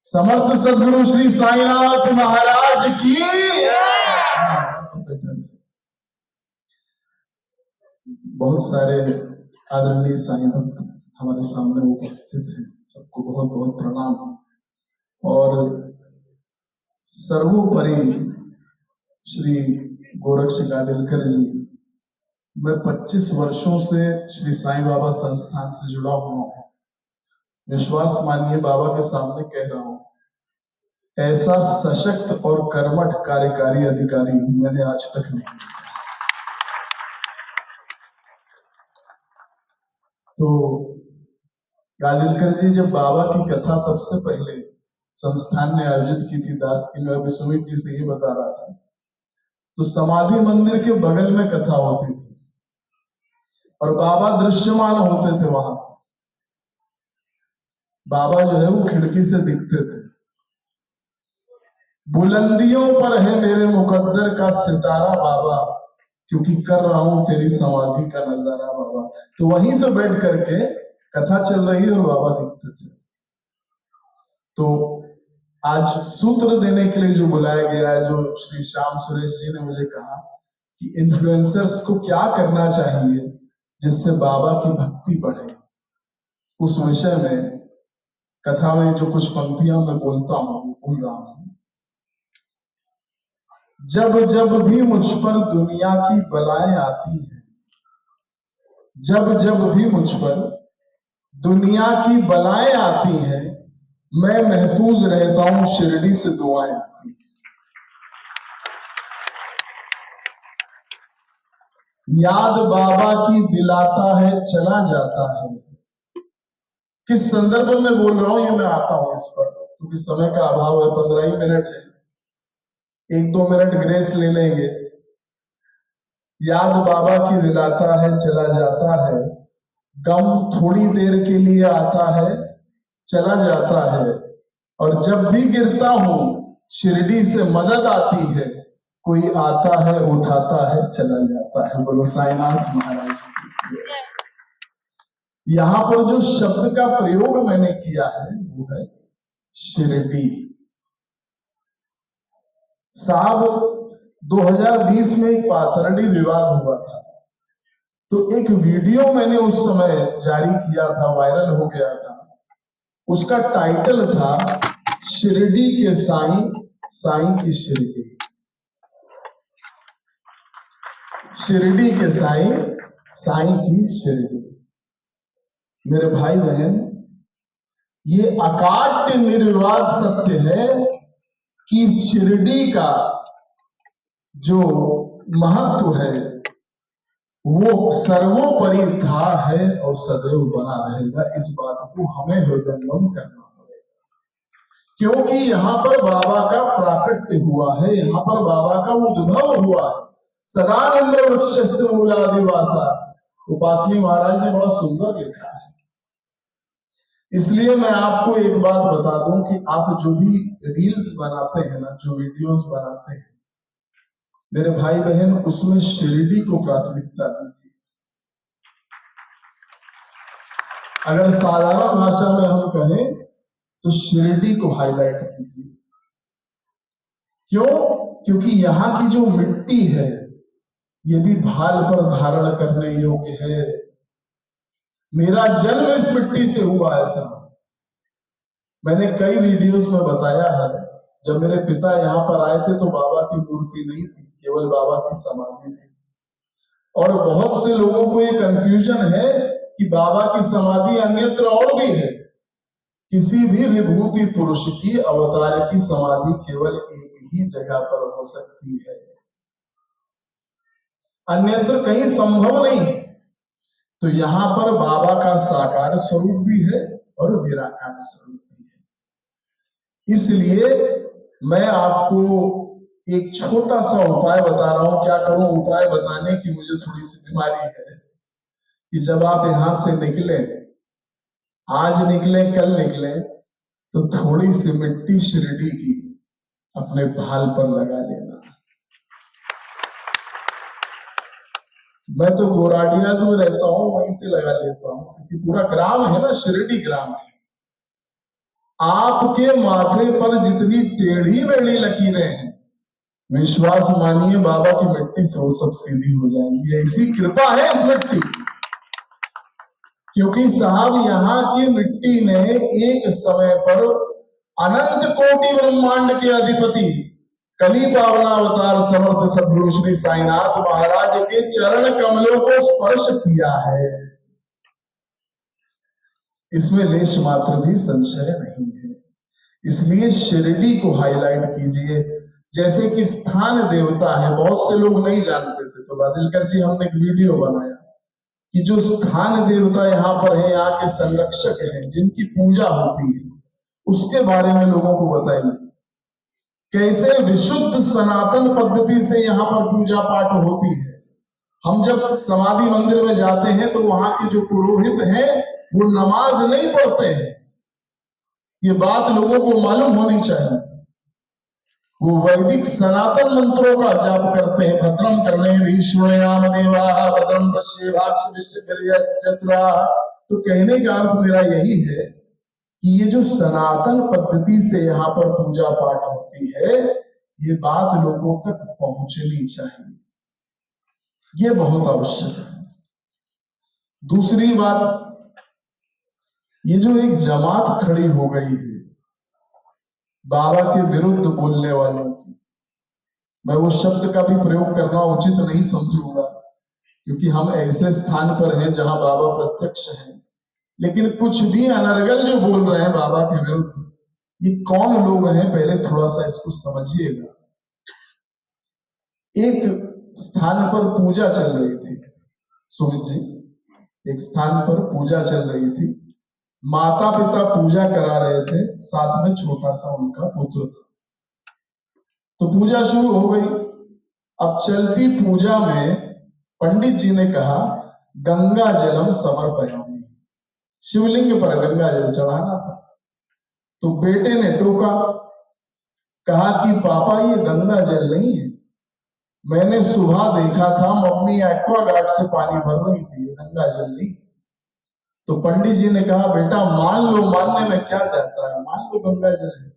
समर्थ सदगुरु श्री साईनाथ महाराज की। बहुत सारे आदरणीय साईं भक्त हमारे सामने उपस्थित हैं, सबको बहुत बहुत प्रणाम। और सर्वोपरि श्री गोरक्ष गादिलकर जी, मैं 25 वर्षों से श्री साईं बाबा संस्थान से जुड़ा हुआ हूं। विश्वास मानिए, बाबा के सामने कह रहा हूं, ऐसा सशक्त और कर्मठ कार्यकारी अधिकारी मैंने आज तक नहीं देखा। तो गादिलकर जी जब बाबा की कथा सबसे पहले संस्थान ने आयोजित की थी, दास की, मैं अभी सुमित जी से ही बता रहा था, तो समाधि मंदिर के बगल में कथा होती थी और बाबा दृश्यमान होते थे। वहां से बाबा जो है वो खिड़की से दिखते थे। बुलंदियों पर है मेरे मुकद्दर का सितारा बाबा, क्योंकि कर रहा हूं तेरी समाधि का नजारा बाबा। तो वहीं से बैठ करके कथा चल रही है और बाबा दिखते थे। तो आज सूत्र देने के लिए जो बुलाया गया है, जो श्री श्याम सुरेश जी ने मुझे कहा कि इन्फ्लुएंसर्स को क्या करना चाहिए जिससे बाबा की भक्ति बढ़े, उस विषय में कथा में जो कुछ पंक्तियां मैं बोलता हूं, बोल रहा हूं। जब जब भी मुझ पर दुनिया की बलाएं आती हैं, जब जब भी मुझ पर दुनिया की बलाएं आती हैं, मैं महफूज रहता हूं, शिरडी से दुआएं आती हैं। याद बाबा की दिलाता है, चला जाता है। किस संदर्भ में बोल रहा हूं ये मैं आता हूं इस पर, क्योंकि समय का अभाव है। 15 ही मिनट है, 1-2 मिनट ग्रेस ले लेंगे। याद बाबा की दिलाता है, चला जाता है। गम थोड़ी देर के लिए आता है, चला जाता है। और जब भी गिरता हूं, शिरडी से मदद आती है। कोई आता है, उठाता है, चला जाता है। बोलो साईनाथ महाराज की। यहां पर जो शब्द का प्रयोग मैंने किया है वो है शिरडी। साहब 2020 में एक पाथरडी विवाद हुआ था, तो एक वीडियो मैंने उस समय जारी किया था, वायरल हो गया था। उसका टाइटल था शिरडी के साईं, साईं की शिरडी। शिरडी के साईं, साईं की शिरडी। मेरे भाई बहन, ये अकाट्य निर्विवाद सत्य है कि शिरडी का जो महत्व है वो सर्वोपरि था, है और सदैव बना रहेगा। इस बात को हमें हृदयंगम करना पड़ेगा, क्योंकि यहाँ पर बाबा का प्राकट्य हुआ है, यहाँ पर बाबा का उद्भव हुआ है। सदानंद वृक्षस्य मूलादिवासा, उपासनी महाराज ने बड़ा सुंदर लिखा है। इसलिए मैं आपको एक बात बता दूं कि आप जो भी रील्स बनाते हैं ना, जो वीडियोस बनाते हैं, मेरे भाई बहन, उसमें शिरडी को प्राथमिकता दीजिए। अगर साधारण भाषा में हम कहें तो शिरडी को हाईलाइट कीजिए। क्यों? क्योंकि यहाँ की जो मिट्टी है ये भी भाल पर धारण करने योग्य है। मेरा जन्म इस मिट्टी से हुआ है साहब। मैंने कई वीडियोस में बताया है, जब मेरे पिता यहाँ पर आए थे तो बाबा की मूर्ति नहीं थी, केवल बाबा की समाधि थी। और बहुत से लोगों को ये कंफ्यूजन है कि बाबा की समाधि अन्यत्र और भी है। किसी भी विभूति पुरुष की अवतार की समाधि केवल एक ही जगह पर हो सकती है, अन्यत्र कहीं संभव नहीं है। तो यहां पर बाबा का साकार स्वरूप भी है और निराकार स्वरूप भी है। इसलिए मैं आपको एक छोटा सा उपाय बता रहा हूं। क्या करूं? उपाय बताने की मुझे थोड़ी सी बीमारी है कि जब आप यहां से निकले, आज निकले, कल निकले, तो थोड़ी सी मिट्टी शिरडी की अपने भाल पर लगा लेना। मैं तो गोराडियाज में रहता हूं, वहीं से लगा लेता हूं, क्योंकि पूरा ग्राम है ना, शिरडी ग्राम है। आपके माथे पर जितनी टेढ़ी मेढ़ी लकीरें हैं, विश्वास मानिए बाबा की मिट्टी से वो सब सीधी हो जाएंगी। ऐसी कृपा है इस मिट्टी, क्योंकि साहब यहाँ की मिट्टी ने एक समय पर अनंत कोटि ब्रह्मांड के अधिपति कली पावनावतार समर्थ सद्गुरु श्री साईनाथ महाराज के चरण कमलों को स्पर्श किया है। इसमें लेश मात्र भी संशय नहीं है। इसलिए शिरडी को हाईलाइट कीजिए। जैसे कि स्थान देवता है, बहुत से लोग नहीं जानते थे, तो बादलकर जी हमने एक वीडियो बनाया कि जो स्थान देवता यहाँ पर है, यहाँ के संरक्षक हैं, जिनकी पूजा होती है, उसके बारे में लोगों को बताइए। कैसे विशुद्ध सनातन पद्धति से यहाँ पर पूजा पाठ होती है। हम जब समाधि मंदिर में जाते हैं तो वहां के जो पुरोहित हैं वो नमाज नहीं पढ़ते हैं। ये बात लोगों को मालूम होनी चाहिए। वो वैदिक सनातन मंत्रों का जाप करते हैं। भद्रम करने विष्णुयाम देवा भद्रम पश्येवाक्ष विश्वकर्या। तो कहने का अर्थ मेरा यही है कि ये जो सनातन पद्धति से यहाँ पर पूजा पाठ होती है, ये बात लोगों तक पहुंचनी चाहिए। ये बहुत आवश्यक है। दूसरी बात, ये जो एक जमात खड़ी हो गई है बाबा के विरुद्ध बोलने वालों की, मैं वो शब्द का भी प्रयोग करना उचित नहीं समझूंगा, क्योंकि हम ऐसे स्थान पर हैं जहां बाबा प्रत्यक्ष हैं। लेकिन कुछ भी अनर्गल जो बोल रहे हैं बाबा के विरुद्ध, ये कौन लोग हैं, पहले थोड़ा सा इसको समझिएगा। एक स्थान पर पूजा चल रही थी, सुमित जी, एक स्थान पर पूजा चल रही थी। माता पिता पूजा करा रहे थे, साथ में छोटा सा उनका पुत्र था। तो पूजा शुरू हो गई। अब चलती पूजा में पंडित जी ने कहा गंगा जलम समर्पयामि, शिवलिंग पर गंगा जल चढ़ाना था। तो बेटे ने टोका, कहा कि पापा ये गंगा जल नहीं है, मैंने सुबह देखा था मम्मी एक्वागार्ड से पानी भर रही थी, गंगा जल नहीं। तो पंडित जी ने कहा बेटा मान लो, मानने में क्या जाता है, मान लो गंगा जल है।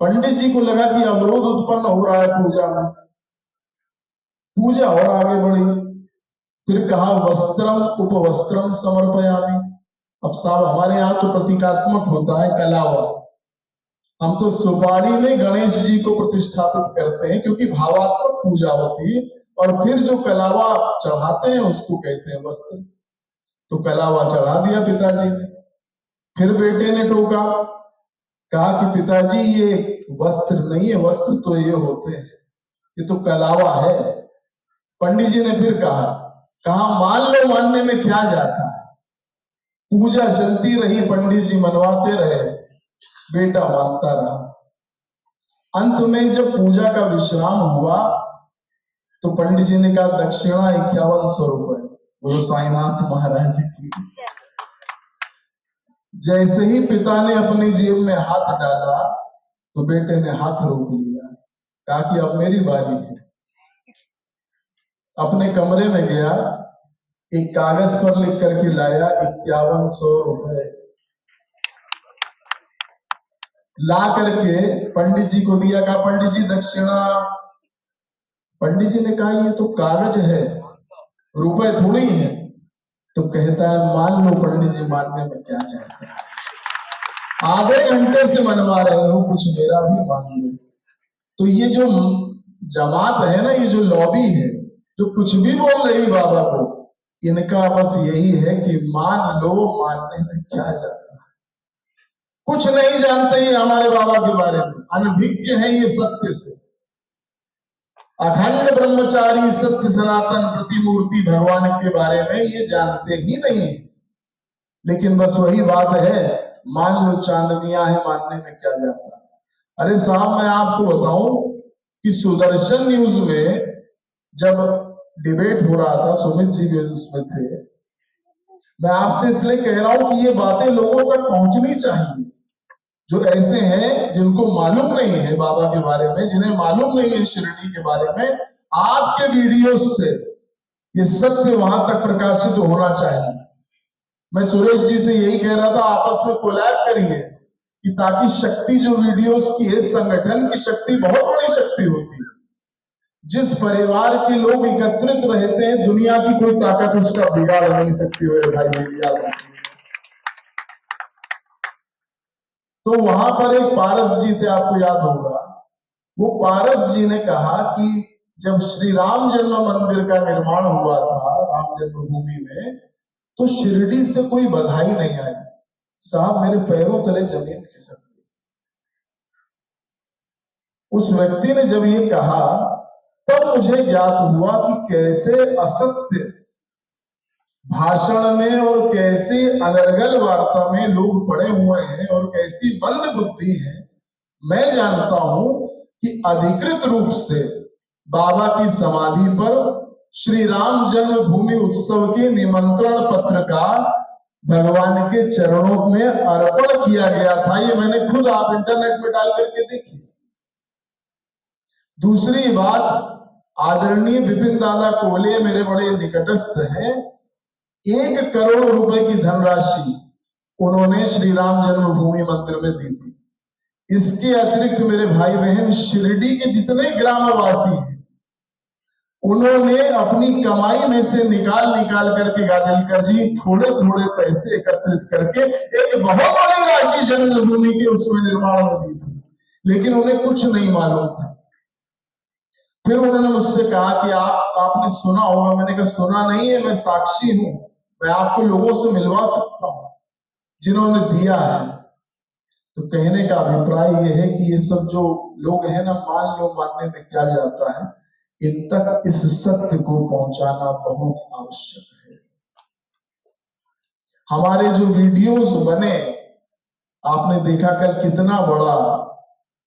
पंडित जी को लगा कि अवरोध उत्पन्न हो रहा है पूजा में। पूजा और आगे बढ़ी। फिर कहा वस्त्रम उपवस्त्रम समर्पयामि। अब साहब हमारे यहाँ तो प्रतीकात्मक होता है कलावा, हम तो सुपारी में गणेश जी को प्रतिष्ठापित करते हैं, क्योंकि भावात्मक पूजा होती है। और फिर जो कलावा चढ़ाते हैं उसको कहते हैं वस्त्र। तो कलावा चढ़ा दिया पिताजी ने। फिर बेटे ने टोका, कहा कि पिताजी ये वस्त्र नहीं है, वस्त्र तो ये होते हैं, ये तो कलावा है। पंडित जी ने फिर कहा मान लो, मानने में क्या जाता है। पूजा चलती रही, पंडित जी मनवाते रहे, बेटा मानता रहा। अंत में जब पूजा का विश्राम हुआ तो पंडित जी ने कहा दक्षिणा 5100 रुपए, बोलो साईनाथ महाराज की। जैसे ही पिता ने अपनी जेब में हाथ डाला तो बेटे ने हाथ रोक लिया, कहा कि अब मेरी बारी है। अपने कमरे में गया, एक कागज पर लिख करके लाया 5100 रुपए, ला करके पंडित जी को दिया। कहा पंडित जी दक्षिणा। पंडित जी ने कहा ये तो कागज है, रुपए थोड़ी है। तो कहता है मान लो पंडित जी, मानने में क्या चाहते हैं, आधे घंटे से मनवा रहे हो, कुछ मेरा भी मान लो। तो ये जो जमात है ना, ये जो लॉबी है, जो कुछ भी बोल रही बाबा को, इनका बस यही है कि मान लो, मानने में क्या जाता है। कुछ नहीं जानते ये हमारे बाबा के बारे में, अनभिज्ञ है ये सत्य से। अखंड ब्रह्मचारी सत्य सनातन प्रतिमूर्ति भगवान के बारे में ये जानते ही नहीं। लेकिन बस वही बात है, मान लो चांदनिया है, मानने में क्या जाता है। अरे साहब मैं आपको बताऊं कि सुदर्शन न्यूज में जब डिबेट हो रहा था, सुमित जी भी उसमें थे, मैं आपसे इसलिए कह रहा हूं कि ये बातें लोगों तक पहुंचनी चाहिए। जो ऐसे हैं जिनको मालूम नहीं है बाबा के बारे में, जिन्हें मालूम नहीं है शिरडी के बारे में, आपके वीडियोस से ये सत्य वहां तक प्रकाशित होना चाहिए। मैं सुरेश जी से यही कह रहा था, आपस में कोलैब करिए, कि ताकि शक्ति जो वीडियोस की है, संगठन की शक्ति बहुत बड़ी शक्ति होती है। जिस परिवार के लोग एकत्रित रहते हैं, दुनिया की कोई ताकत उसका बिगाड़ नहीं सकती है भाई, मेरी याद रखिए। तो वहां पर एक पारस जी थे, आपको याद होगा। वो पारस जी ने कहा कि जब श्री राम जन्म मंदिर का निर्माण हुआ था राम जन्मभूमि में, तो शिरडी से कोई बधाई नहीं आई। साहब, मेरे पैरों तले जमीन खिसक गई। उस व्यक्ति ने जब ये कहा, तब मुझे ज्ञात हुआ कि कैसे असत्य भाषण में और कैसे अनर्गल वार्ता में लोग पड़े हुए हैं और कैसी मंद बुद्धि है। मैं जानता हूं कि अधिकृत रूप से बाबा की समाधि पर श्री राम जन्मभूमि उत्सव के निमंत्रण पत्र का भगवान के चरणों में अर्पण किया गया था। ये मैंने खुद, आप इंटरनेट में डाल करके देखिए। दूसरी बात, आदरणीय विपिन दादा कोहले मेरे बड़े निकटस्थ हैं। 1 करोड़ रुपए की धनराशि उन्होंने श्री राम जन्मभूमि मंदिर में दी थी। इसके अतिरिक्त मेरे भाई बहन, शिरडी के जितने ग्रामवासी हैं, उन्होंने अपनी कमाई में से निकाल करके गादिलकर जी थोड़े थोड़े पैसे एकत्रित करके एक बहुत बड़ी राशि जन्मभूमि के उसमें निर्माण में दी थी, लेकिन उन्हें कुछ नहीं मालूम था। फिर उन्होंने मुझसे कहा कि आपने सुना होगा। मैंने कहा सुना नहीं है, मैं साक्षी हूं, मैं आपको लोगों से मिलवा सकता हूं जिन्होंने दिया है। तो कहने का अभिप्राय यह है कि ये सब जो लोग हैं ना, मान लो मानने में क्या जाता है, इन तक इस सत्य को पहुंचाना बहुत आवश्यक है। हमारे जो वीडियोस बने, आपने देखा कल कितना बड़ा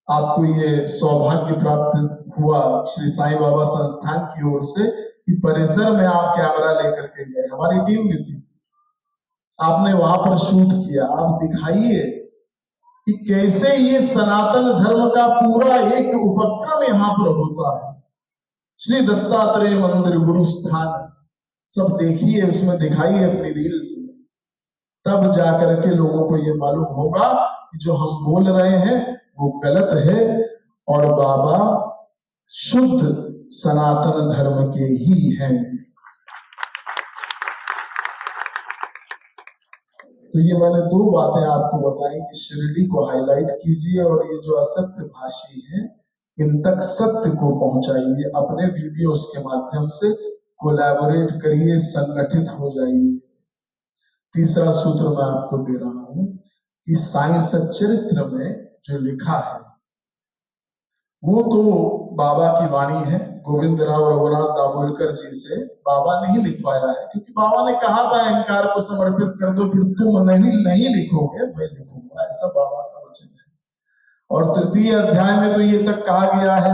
आपको ये सौभाग्य प्राप्त हुआ श्री साईं बाबा संस्थान की ओर से कि परिसर में आप कैमरा लेकर के गए, हमारी टीम भी थी, आपने वहां पर शूट किया। आप दिखाइए कि कैसे ये सनातन धर्म का पूरा एक उपक्रम यहाँ पर होता है। श्री दत्तात्रेय मंदिर गुरु स्थान सब देखिए, उसमें दिखाइए अपनी रील्स में, तब जाकर के लोगों को ये मालूम होगा कि जो हम बोल रहे हैं वो गलत है और बाबा शुद्ध सनातन धर्म के ही हैं। तो ये मैंने 2 बातें आपको बताई कि शिरडी को हाईलाइट कीजिए और ये जो असत्य भाषी हैं, इन तक सत्य को पहुंचाइए। अपने वीडियोस के माध्यम से कोलैबोरेट करिए, संगठित हो जाइए। तीसरा सूत्र मैं आपको दे रहा हूं कि साईं सच्चरित्र में जो लिखा है वो तो बाबा की वाणी है। गोविंदराव रघुनाथ दाभोलकर जी से बाबा नहीं लिखवाया है, क्योंकि बाबा ने कहा था अहंकार को समर्पित कर दो, फिर तुम नहीं लिखोगे, मैं लिखूंगा, ऐसा बाबा का वचन है। और 3 अध्याय में तो ये तक कहा गया है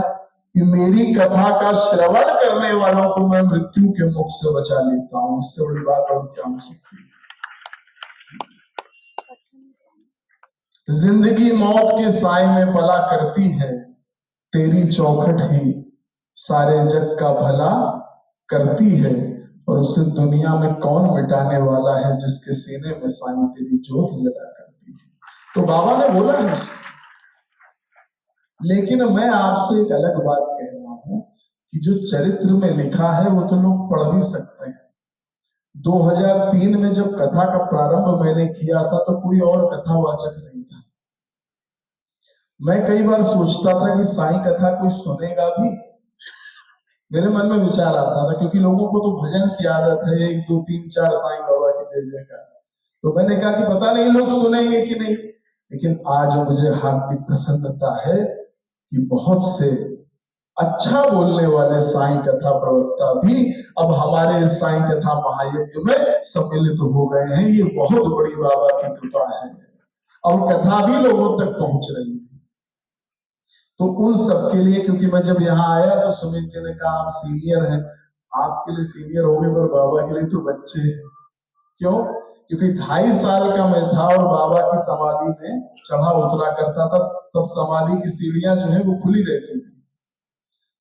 कि मेरी कथा का श्रवण करने वालों को मैं मृत्यु के मुख से बचा लेता हूं। इससे बड़ी बात और क्या हो सकती है। जिंदगी मौत के साए में पला करती है, तेरी चौखट ही सारे जग का भला करती है, और उसे दुनिया में कौन मिटाने वाला है जिसके सीने में साईं तेरी जोत जला करती है। तो बाबा ने बोला है उसको। लेकिन मैं आपसे एक अलग बात कह रहा हूं कि जो चरित्र में लिखा है वो तो लोग पढ़ भी सकते हैं। 2003 में जब कथा का प्रारंभ मैंने किया था तो कोई और कथावाचक नहीं था। मैं कई बार सोचता था कि साईं कथा कोई सुनेगा भी, मेरे मन में विचार आता था, क्योंकि लोगों को तो भजन की आदत है, 1 2 3 4 साईं बाबा की जय जय का। तो मैंने कहा कि पता नहीं लोग सुनेंगे कि नहीं, लेकिन आज मुझे हार्दिक प्रसन्नता है कि बहुत से अच्छा बोलने वाले साईं कथा प्रवक्ता भी अब हमारे साईं कथा महायज्ञ में सम्मिलित हो गए हैं। ये बहुत बड़ी बाबा की कृपा है और कथा भी लोगों तक पहुंच रही है। तो उन सबके लिए, क्योंकि मैं जब यहाँ आया तो सुमित जी ने कहा आप सीनियर हैं, आपके लिए सीनियर होने पर बाबा के लिए तो बच्चे हैं। क्यों? क्योंकि 2.5 साल का मैं था और बाबा की समाधि में चढ़ा उतरा करता था, तब समाधि की सीढ़ियां जो है वो खुली रहती थी।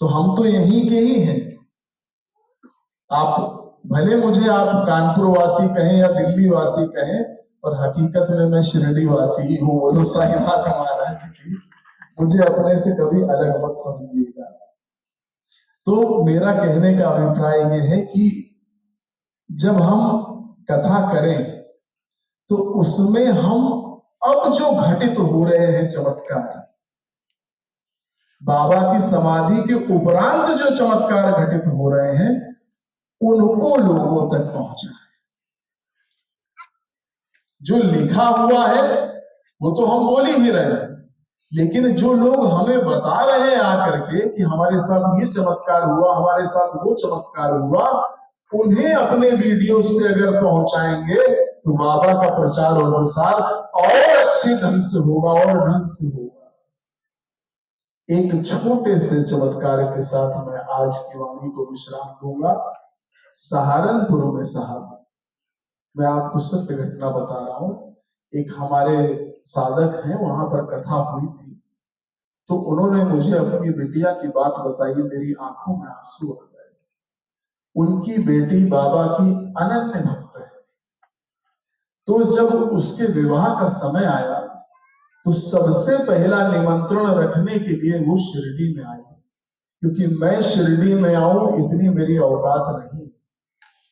तो हम तो यहीं के ही हैं। आप भले मुझे आप कानपुर वासी कहें या दिल्ली वासी कहें, और हकीकत में मैं शिरडी वासी ही हूँ। बोलो साईनाथ महाराज की। मुझे अपने से कभी अलग मत समझिएगा। तो मेरा कहने का अभिप्राय यह है कि जब हम कथा करें तो उसमें हम अब जो घटित हो रहे हैं चमत्कार, बाबा की समाधि के उपरांत जो चमत्कार घटित हो रहे हैं, उनको लोगों तक पहुंचाएं। जो लिखा हुआ है वो तो हम बोल ही रहे हैं, लेकिन जो लोग हमें बता रहे हैं आकर के कि हमारे साथ ये चमत्कार हुआ, हमारे साथ वो चमत्कार हुआ, उन्हें अपने वीडियो से अगर पहुंचाएंगे तो बाबा का प्रचार और प्रसार और अच्छे ढंग से होगा और ढंग से होगा। एक छोटे से चमत्कार के साथ मैं आज की वाणी को विश्राम दूंगा। सहारनपुर में साहब, मैं आपको सत्य घटना बता रहा हूं। एक हमारे साधक हैं, वहां पर कथा हुई थी, तो उन्होंने मुझे अपनी बिटिया की बात बताई। मेरी आंखों में आंसू आ गए। उनकी बेटी बाबा की अनन्य भक्त है। तो जब उसके विवाह का समय आया तो सबसे पहला निमंत्रण रखने के लिए वो शिरडी में आई, क्योंकि मैं शिरडी में आऊं इतनी मेरी औकात नहीं,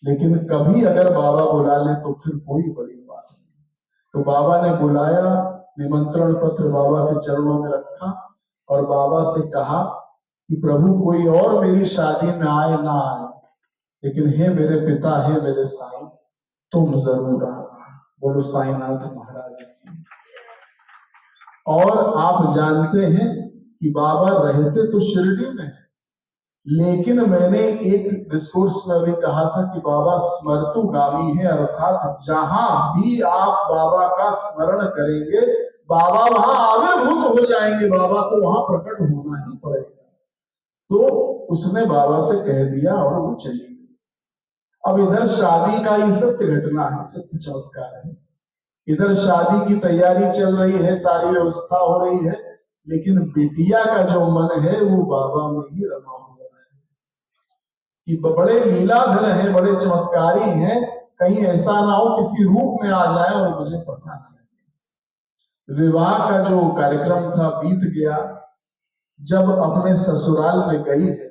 लेकिन कभी अगर बाबा बुला ले तो फिर कोई बड़ी बात नहीं। तो बाबा ने बुलाया, निमंत्रण पत्र बाबा के चरणों में रखा और बाबा से कहा कि प्रभु कोई और मेरी शादी में आए ना आए, लेकिन हे मेरे पिता, हे मेरे साईं, तुम जरूर आना। बोलो साईनाथ महाराज की। और आप जानते हैं कि बाबा रहते तो शिरडी में है, लेकिन मैंने एक डिस्कोर्स में भी कहा था कि बाबा स्मर्तुगामी है, अर्थात जहां भी आप बाबा का स्मरण करेंगे बाबा वहां आविर्भूत हो जाएंगे, बाबा को वहां प्रकट होना ही पड़ेगा। तो उसने बाबा से कह दिया और वो चली गई। अब इधर शादी का ही सत्य घटना है, सत्य चमत्कार है। इधर शादी की तैयारी चल रही है, सारी व्यवस्था हो रही है, लेकिन बिटिया का जो मन है वो बाबा में ही रमा हुआ है कि बड़े लीलाधर हैं, बड़े चमत्कारी हैं, कहीं ऐसा ना हो किसी रूप में आ जाए और मुझे पता ना लगे। विवाह का जो कार्यक्रम था बीत गया। जब अपने ससुराल में गई है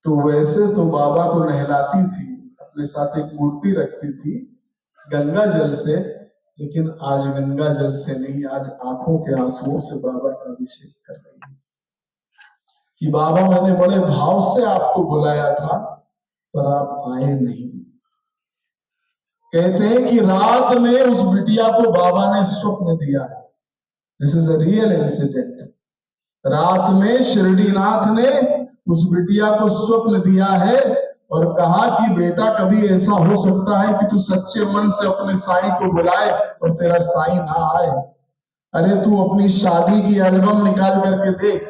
तो वैसे तो बाबा को नहलाती थी, अपने साथ एक मूर्ति रखती थी गंगा जल से, लेकिन आज गंगा जल से नहीं, आज आंखों के आंसुओं से बाबा का अभिषेक कर रही है कि बाबा मैंने बड़े भाव से आपको बुलाया था पर आप आए नहीं। कहते हैं कि रात में उस बिटिया को बाबा ने स्वप्न दिया है। This is a real incident. रात में शिरडीनाथ ने उस बिटिया को स्वप्न दिया है और कहा कि बेटा कभी ऐसा हो सकता है कि तू सच्चे मन से अपने साईं को बुलाए और तेरा साईं ना आए। अरे तू अपनी शादी की एल्बम निकाल करके देख,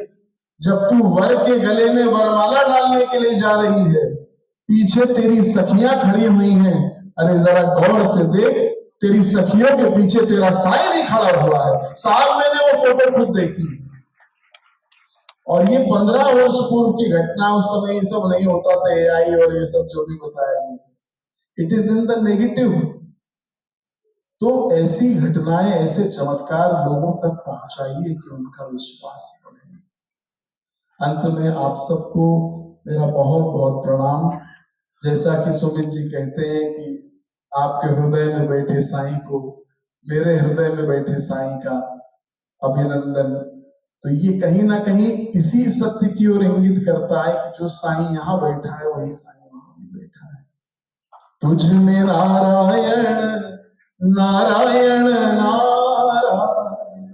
जब तू वर के गले में वरमाला डालने के लिए जा रही है, पीछे तेरी सखियां खड़ी हुई हैं। अरे जरा गौर से देख, तेरी सखियों के पीछे तेरा साईं भी खड़ा हुआ है। साहब मैंने वो फोटो खुद देखी और ये 15 वर्ष पूर्व की घटना। उस समय ये सब नहीं होता था, एआई और ये सब जो भी बताया, it is in the negative. तो ऐसी घटनाएं, ऐसे चमत्कार लोगों तक पहुंचाइए कि उनका विश्वास बढ़े। अंत में आप सबको मेरा बहुत बहुत प्रणाम। जैसा कि सुमित जी कहते हैं कि आपके हृदय में बैठे साईं को मेरे हृदय में बैठे साईं का अभिनंदन, तो ये कहीं ना कहीं इसी सत्य की ओर इंगित करता है कि जो साईं यहाँ बैठा है वही साईं वहां भी बैठा है। तुझ में नारायण नारायण नारायण,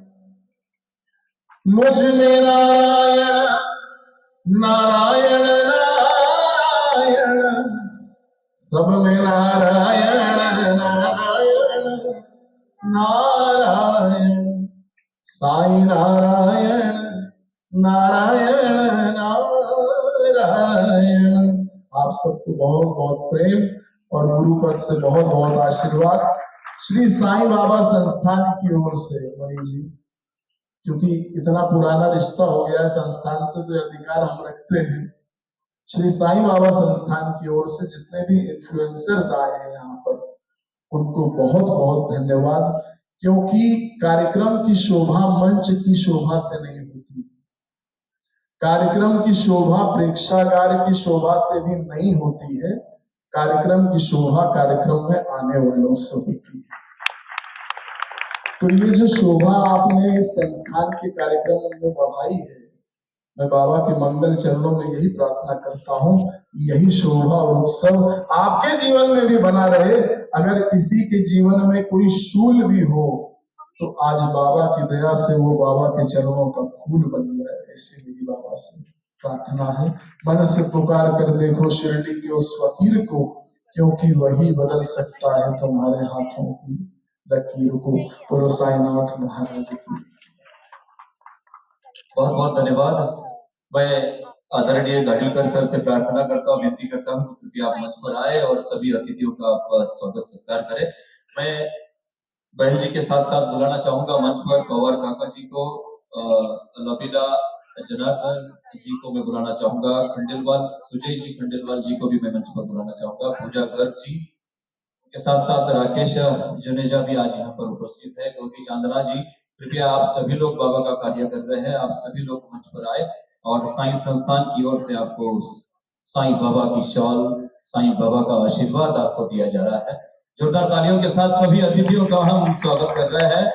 मुझ में नारायण नारायण नारायण, सब में नारायण नारायण नारायण, साईं नारायण नारायण नारायण। आप सबको बहुत बहुत प्रेम और गुरु पद से बहुत बहुत आशीर्वाद श्री साईं बाबा संस्थान की ओर से। मणि जी, क्योंकि इतना पुराना रिश्ता हो गया है संस्थान से, तो अधिकार हम रखते हैं। श्री साईं बाबा संस्थान की ओर से जितने भी इन्फ्लुएंसर्स आए हैं यहाँ पर, उनको बहुत बहुत धन्यवाद, क्योंकि कार्यक्रम की शोभा मंच की शोभा से नहीं होती, कार्यक्रम की शोभा प्रेक्षागार की शोभा से भी नहीं होती है, कार्यक्रम की शोभा कार्यक्रम में आने वालों से होती है। तो ये जो शोभा आपने संस्थान के कार्यक्रम में बढ़ाई है, मैं बाबा के मंगल चरणों में यही प्रार्थना करता हूँ, यही शोभा उत्सव आपके जीवन में भी बना रहे। अगर किसी के जीवन में कोई शूल भी हो तो आज बाबा की दया से वो बाबा के चरणों का फूल बन गया है। ऐसे मेरी बाबा से प्रार्थना है, मन से पुकार कर देखो शिरडी के उस फकीर को, क्योंकि वही बदल सकता है तुम्हारे हाथों की लकीर को। बोलो साईनाथ महाराज की। बहुत बहुत धन्यवाद। मैं आदरणीय गाडीलकर सर से प्रार्थना करता हूँ, विनती करता हूँ कि कृपया आप मंच पर आए और सभी अतिथियों का आप स्वागत सत्कार करें। मैं बहन जी के साथ साथ बुलाना चाहूंगा मंच पर पवार काका जी को, लबीला जनार्दन जी को मैं बुलाना चाहूंगा, खंडेलवाल सुजय जी खंडेलवाल जी को भी मैं मंच पर बुलाना चाहूंगा, पूजा गर्ग जी के साथ साथ राकेश जनेजा भी आज यहाँ पर उपस्थित है, गोगी चांदना जी। कृपया आप सभी लोग बाबा का कार्य कर रहे हैं, आप सभी लोग मंच पर आए और साईं संस्थान की ओर से आपको साईं बाबा की शॉल, साईं बाबा का आशीर्वाद आपको दिया जा रहा है। जोरदार तालियों के साथ सभी अतिथियों का हम स्वागत कर रहे हैं।